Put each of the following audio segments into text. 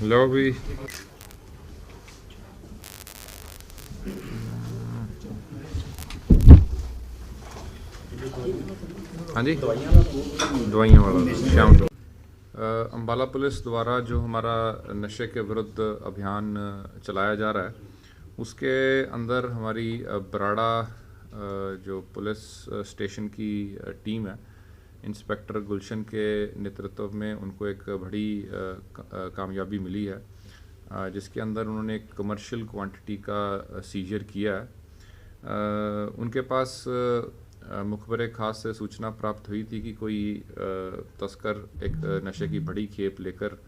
लो भी। हाँ जी, दवाइयाँ वाला श्याम को। अम्बाला पुलिस द्वारा जो हमारा नशे के विरुद्ध अभियान चलाया जा रहा है, उसके अंदर हमारी बराड़ा जो पुलिस स्टेशन की टीम है, इंस्पेक्टर गुलशन के नेतृत्व में उनको एक बड़ी कामयाबी मिली है, जिसके अंदर उन्होंने एक कमर्शियल क्वांटिटी का सीजर किया है। उनके पास मुखबरे ख़ास से सूचना प्राप्त हुई थी कि कोई तस्कर एक नशे की बड़ी खेप लेकर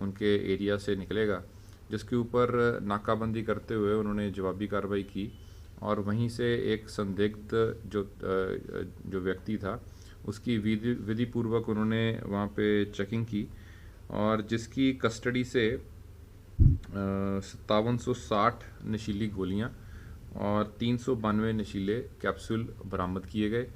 उनके एरिया से निकलेगा, जिसके ऊपर नाकाबंदी करते हुए उन्होंने जवाबी कार्रवाई की और वहीं से एक संदिग्ध जो व्यक्ति था, उसकी विधिपूर्वक उन्होंने वहाँ पे चेकिंग की और जिसकी कस्टडी से 5760 नशीली गोलियां और 392 नशीले कैप्सूल बरामद किए गए।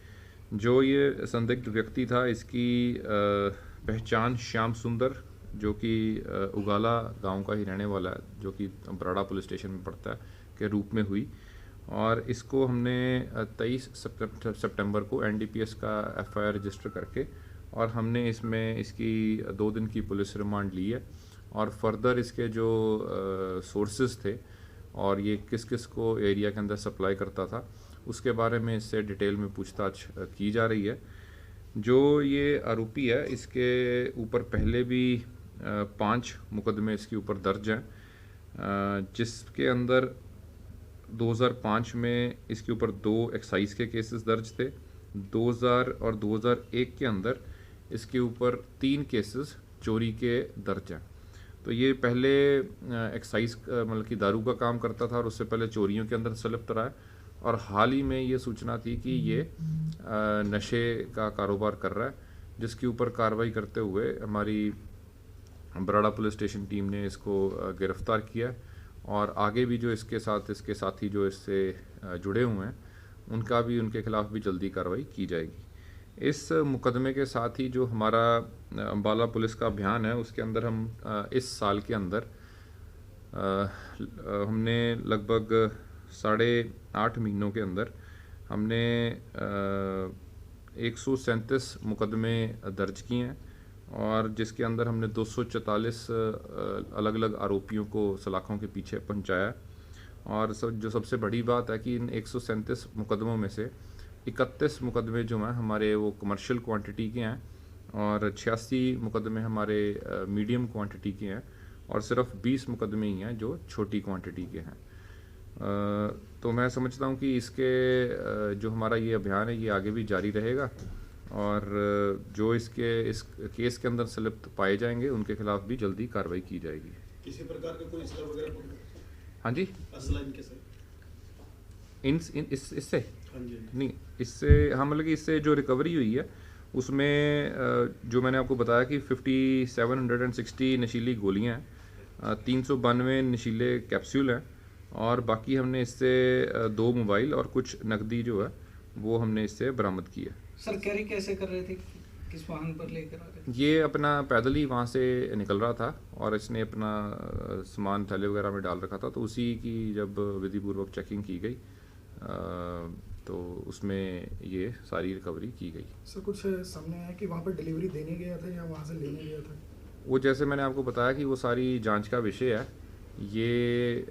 जो ये संदिग्ध व्यक्ति था, इसकी पहचान श्याम सुंदर, जो कि उगाला गांव का ही रहने वाला है, जो कि बराड़ा पुलिस स्टेशन में पड़ता है, के रूप में हुई। और इसको हमने 23 सितंबर को एनडीपीएस का एफआईआर रजिस्टर करके और हमने इसमें इसकी 2 दिन की पुलिस रिमांड ली है और फर्दर इसके जो सोर्सेज थे और ये किस किस को एरिया के अंदर सप्लाई करता था, उसके बारे में इससे डिटेल में पूछताछ की जा रही है। जो ये आरोपी है, इसके ऊपर पहले भी 5 मुकदमे इसके ऊपर दर्ज हैं, जिसके अंदर 2005 में इसके ऊपर 2 एक्साइज के केसेस दर्ज थे। 2000 और 2001 के अंदर इसके ऊपर 3 केसेस चोरी के दर्ज हैं। तो ये पहले एक्साइज मतलब कि दारू का काम करता था और उससे पहले चोरियों के अंदर संलिप्त रहा है और हाल ही में ये सूचना थी कि ये नशे का कारोबार कर रहा है, जिसके ऊपर कार्रवाई करते हुए हमारी बराड़ा पुलिस स्टेशन टीम ने इसको गिरफ्तार किया और आगे भी जो इसके साथी जो इससे जुड़े हुए हैं, उनका भी उनके खिलाफ भी जल्दी कार्रवाई की जाएगी। इस मुकदमे के साथ ही जो हमारा अम्बाला पुलिस का अभियान है, उसके अंदर हम इस साल के अंदर हमने लगभग 8.5 महीनों के अंदर हमने 137 मुकदमे दर्ज किए हैं और जिसके अंदर हमने 244 अलग अलग आरोपियों को सलाखों के पीछे पहुंचाया। और जो सबसे बड़ी बात है कि इन 137 मुकदमों में से 31 मुकदमे जो हैं हमारे वो कमर्शियल क्वांटिटी के हैं और 86 मुकदमे हमारे मीडियम क्वांटिटी के हैं और सिर्फ 20 मुकदमे ही हैं जो छोटी क्वांटिटी के हैं। तो मैं समझता हूँ कि इसके जो हमारा ये अभियान है, ये आगे भी जारी रहेगा और जो इस केस के अंदर संलिप्त पाए जाएंगे उनके खिलाफ भी जल्दी कार्रवाई की जाएगी। किसी प्रकार का कोई असला वगैरह पकड़ा? हाँ जी, असला इनके साथ इससे हाँ जी नहीं, इससे हाँ मतलब कि इससे जो रिकवरी हुई है उसमें जो मैंने आपको बताया कि 5760 नशीली गोलियां हैं, 392 नशीले कैप्सूल हैं और बाकी हमने इससे 2 मोबाइल और कुछ नकदी जो है वो हमने इससे बरामद की है। सर कैरी कैसे कर रहे थे, किस वाहन पर लेकर आ रहे थे? ये अपना पैदल ही वहाँ से निकल रहा था और इसने अपना सामान थैले वगैरह में डाल रखा था, तो उसी की जब विधिपूर्वक चेकिंग की गई तो उसमें ये सारी रिकवरी की गई। सर कुछ सामने आया कि वहाँ पर डिलीवरी देने गया था या वहाँ से लेने गया था? वो जैसे मैंने आपको बताया कि वो सारी जांच का विषय है। ये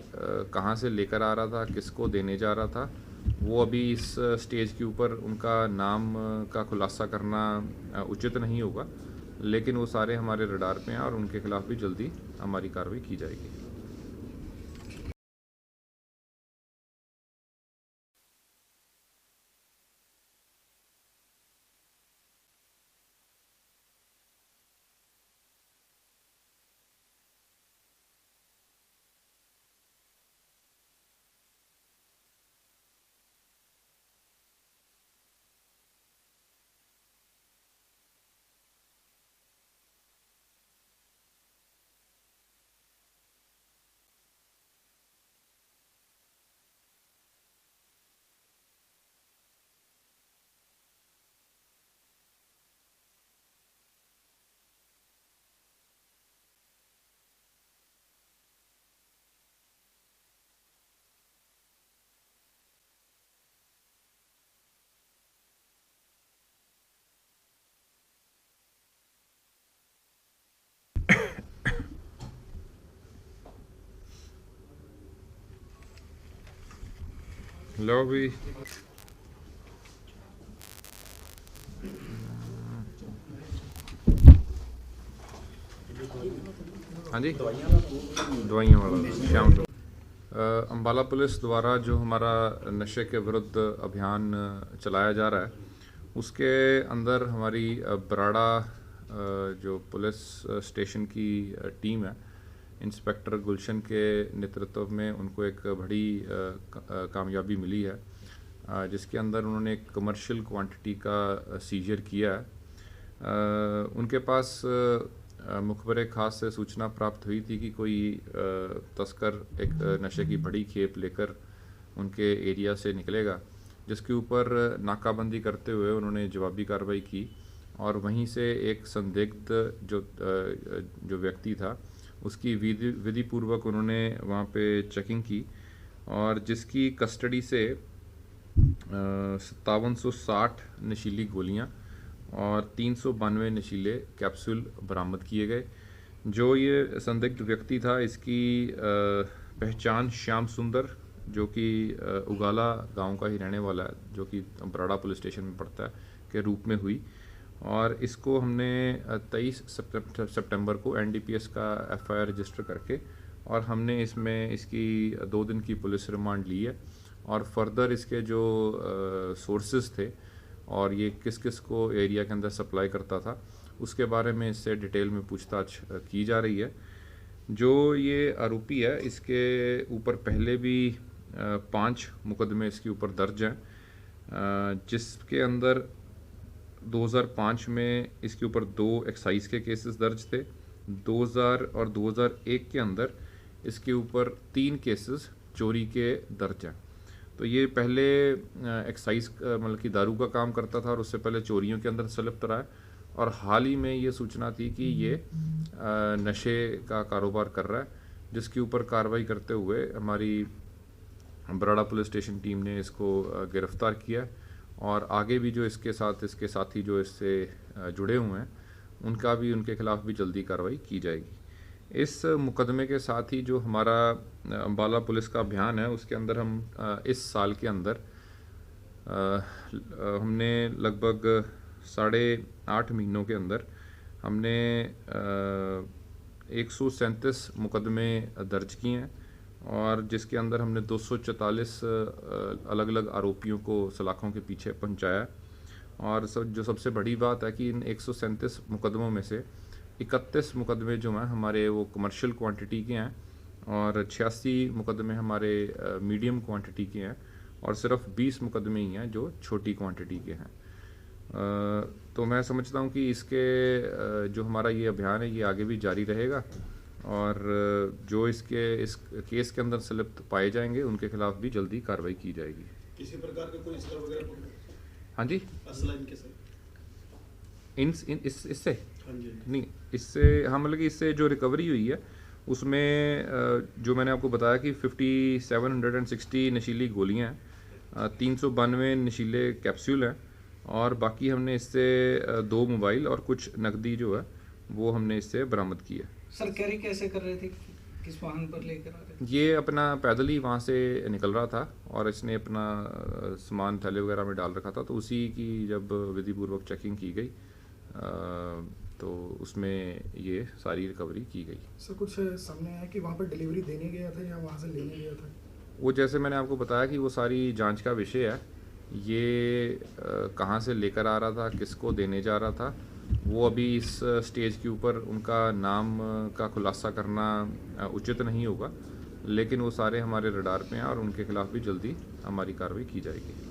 कहाँ से लेकर आ रहा था, किसको देने जा रहा था, वो अभी इस स्टेज के ऊपर उनका नाम का खुलासा करना उचित नहीं होगा, लेकिन वो सारे हमारे रडार पे हैं और उनके खिलाफ भी जल्दी हमारी कार्रवाई की जाएगी। लो भी। हाँ जी, दवाइयाँ वाला श्याम सुंदर। अम्बाला पुलिस द्वारा जो हमारा नशे के विरुद्ध अभियान चलाया जा रहा है, उसके अंदर हमारी बराड़ा जो पुलिस स्टेशन की टीम है, इंस्पेक्टर गुलशन के नेतृत्व में उनको एक बड़ी कामयाबी मिली है, जिसके अंदर उन्होंने एक कमर्शियल क्वांटिटी का सीजर किया है। उनके पास मुखबरे खास से सूचना प्राप्त हुई थी कि कोई तस्कर एक नशे की बड़ी खेप लेकर उनके एरिया से निकलेगा, जिसके ऊपर नाकाबंदी करते हुए उन्होंने जवाबी कार्रवाई की और वहीं से एक संदिग्ध जो व्यक्ति था उसकी विधि पूर्वक उन्होंने वहाँ पे चेकिंग की और जिसकी कस्टडी से 5760 नशीली गोलियाँ और 392 नशीले कैप्सूल बरामद किए गए। जो ये संदिग्ध व्यक्ति था, इसकी पहचान श्याम सुंदर, जो कि उगाला गांव का ही रहने वाला है, जो कि बराड़ा पुलिस स्टेशन में पड़ता है, के रूप में हुई और इसको हमने 23 सितंबर को एनडीपीएस का एफआईआर रजिस्टर करके और हमने इसमें इसकी 2 दिन की पुलिस रिमांड ली है और फर्दर इसके जो सोर्सेज थे और ये किस किस को एरिया के अंदर सप्लाई करता था उसके बारे में इससे डिटेल में पूछताछ की जा रही है। जो ये आरोपी है, इसके ऊपर पहले भी 5 मुकदमे इसके ऊपर दर्ज हैं, जिसके अंदर 2005 में इसके ऊपर 2 एक्साइज के केसेस दर्ज थे। 2000 और 2001 के अंदर इसके ऊपर 3 केसेस चोरी के दर्ज हैं। तो ये पहले एक्साइज मतलब कि दारू का काम करता था और उससे पहले चोरियों के अंदर संलिप्त रहा है और हाल ही में ये सूचना थी कि ये नशे का कारोबार कर रहा है, जिसके ऊपर कार्रवाई करते हुए हमारी बराड़ा पुलिस स्टेशन टीम ने इसको गिरफ्तार किया और आगे भी जो इसके साथी जो इससे जुड़े हुए हैं उनका भी उनके खिलाफ भी जल्दी कार्रवाई की जाएगी। इस मुकदमे के साथ ही जो हमारा अम्बाला पुलिस का अभियान है, उसके अंदर हम इस साल के अंदर हमने लगभग 8.5 महीनों के अंदर हमने 137 मुकदमे दर्ज किए हैं और जिसके अंदर हमने 244 अलग अलग आरोपियों को सलाखों के पीछे पहुंचाया और जो सबसे बड़ी बात है कि इन 137 मुकदमों में से 31 मुकदमे जो हैं हमारे वो कमर्शियल क्वांटिटी के हैं और 86 मुकदमे हमारे मीडियम क्वांटिटी के हैं और सिर्फ 20 मुकदमे ही हैं जो छोटी क्वांटिटी के हैं। तो मैं समझता हूं कि इसके जो हमारा ये अभियान है ये आगे भी जारी रहेगा और जो इस केस के अंदर संलिप्त पाए जाएंगे उनके खिलाफ भी जल्दी कार्रवाई की जाएगी। किसी प्रकार का कोई असला वगैरह पकड़ा? हाँ जी, असला इनके साथ इससे हाँ जी नहीं, इससे हाँ मतलब कि इससे जो रिकवरी हुई है उसमें जो मैंने आपको बताया कि 5760 नशीली गोलियां हैं, 392 नशीले कैप्सूल हैं और बाकी हमने इससे 2 मोबाइल और कुछ नकदी जो है वो हमने इससे बरामद की है। सर कैरी कैसे कर रहे थे, किस वाहन पर लेकर आ रहे थे? ये अपना पैदल ही वहाँ से निकल रहा था और इसने अपना सामान थैले वगैरह में डाल रखा था, तो उसी की जब विधिपूर्वक चेकिंग की गई तो उसमें ये सारी रिकवरी की गई। सर कुछ सामने आया कि वहाँ पर डिलीवरी देने गया था या वहाँ से लेने गया था? वो जैसे मैंने आपको बताया कि वो सारी जांच का विषय है, ये कहाँ से लेकर आ रहा था, किसको देने जा रहा था, वो अभी इस स्टेज के ऊपर उनका नाम का खुलासा करना उचित नहीं होगा, लेकिन वो सारे हमारे रडार पे हैं और उनके खिलाफ भी जल्दी हमारी कार्रवाई की जाएगी।